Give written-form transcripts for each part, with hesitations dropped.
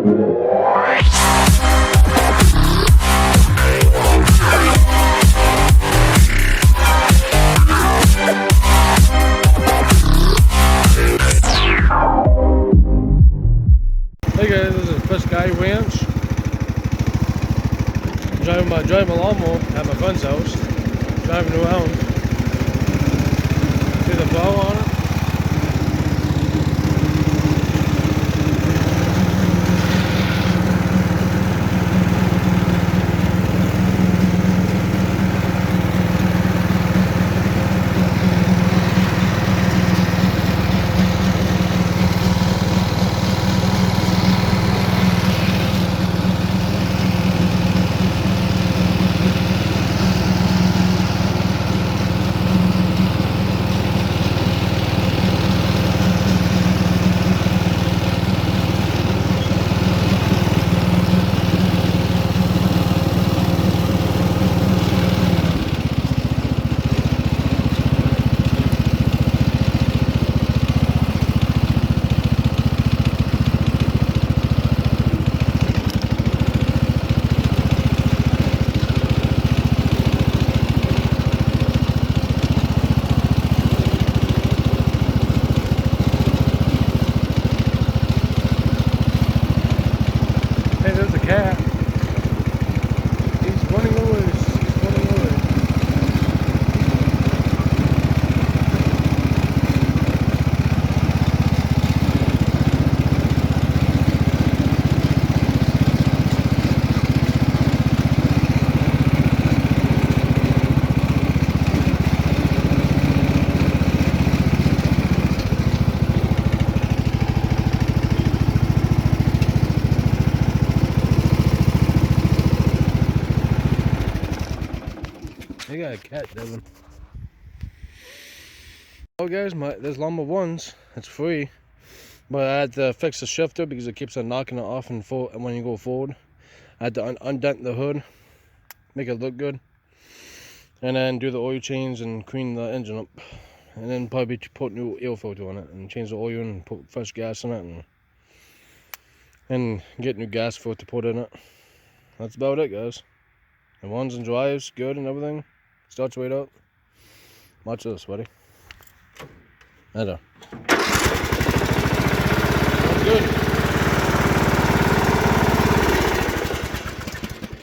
Hey guys, this is Chris Guy Ranch. Driving my lawnmower at my friend's house. Driving around. See the plow on it? Hey, there's a cat. He's running away. He's running away. They got a cat, Devin. Oh guys, this lawnmower ones, it's free. But I had to fix the shifter because it keeps on knocking it off and when you go forward. I had to undent the hood, make it look good. And then do the oil change and clean the engine up. And then probably put new air filter on it and change the oil and put fresh gas in it. And get new gas filter put in it. That's about it, guys. The ones and drives good and everything. Starts right up. Watch this, buddy. I know. Good.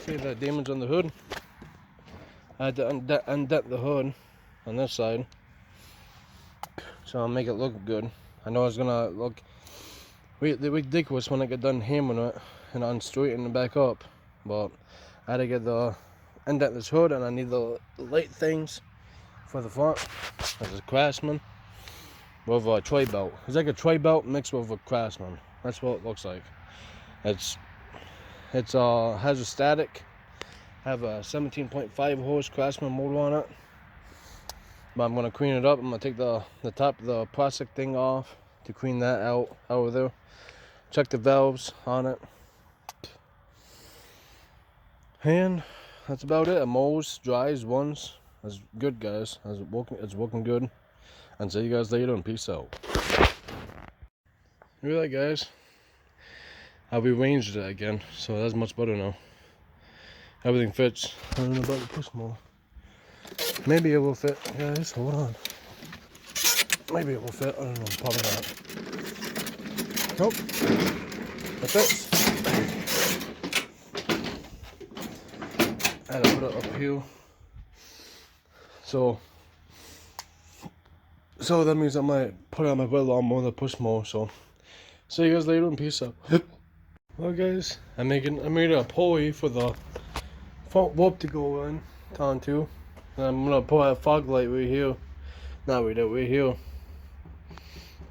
See the damage on the hood? I had to undent the hood on this side. So I'll make it look good. I know it's gonna look ridiculous when I get done hammering it and unstraightening it back up. But I had to get indent this hood, and I need the light things for the front. As a Craftsman with a tray belt. It's like a tray belt mixed with a Craftsman. That's what it looks like. It's has a static. Have a 17.5 horse Craftsman motor on it. But I'm gonna clean it up. I'm gonna take the top of the plastic thing off to clean that out of there. Check the valves on it. And that's about it. It mows, dries, runs. It's good, guys. It's working good. And see you guys later, and peace out. Look at that, guys. I rearranged it again, so that's much better now. Everything fits. I don't know about the push more. Maybe it will fit, guys. Hold on. Maybe it will fit. I don't know. Probably not. Nope. It fits. I had to put it up here. So that means I might put it on my red lawnmower to push more. So see you guys later, and peace out. Well, guys, I made a pulley for the front whoop to go in onto. And I'm gonna put a fog light right here. Not right there, right here.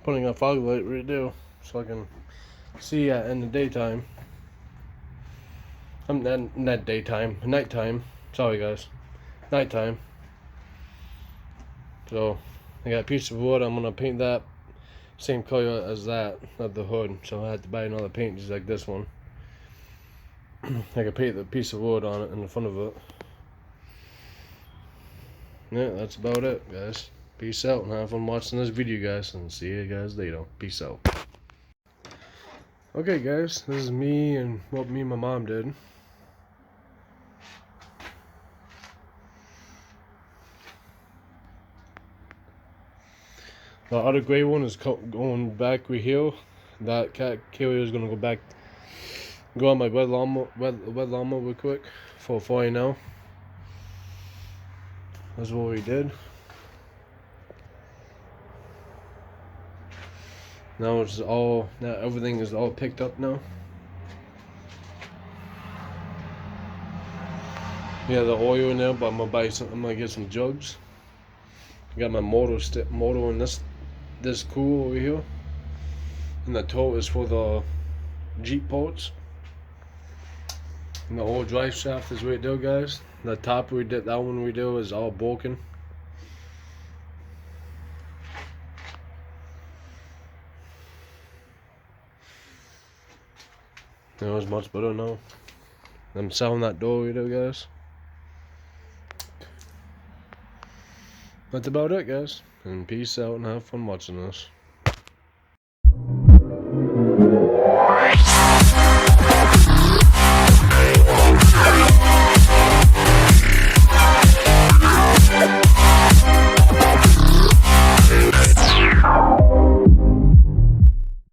Putting a fog light right there so I can see in the daytime. Not daytime, nighttime. Sorry, guys, nighttime. So I got a piece of wood. I'm gonna paint that same color as that of the hood. So I had to buy another paint just like this one. I can paint the piece of wood on it in the front of it. Yeah, that's about it, guys. Peace out, and have fun watching this video, guys, and see you guys later. Peace out. Okay guys, this is me and what me and my mom did. The other gray one is going back with here. That cat carrier is gonna go on my wet lawnmower real quick for you now. That's what we did. Now everything is all picked up now. Yeah, the oil in there, but I'm gonna get some jugs. I got my motor in this cool over here. And the toe is for the Jeep parts. And the whole drive shaft is right there, guys. The top that one we did is all broken. It was much better now. I'm selling that door right there, guys. That's about it, guys. And peace out and have fun watching this.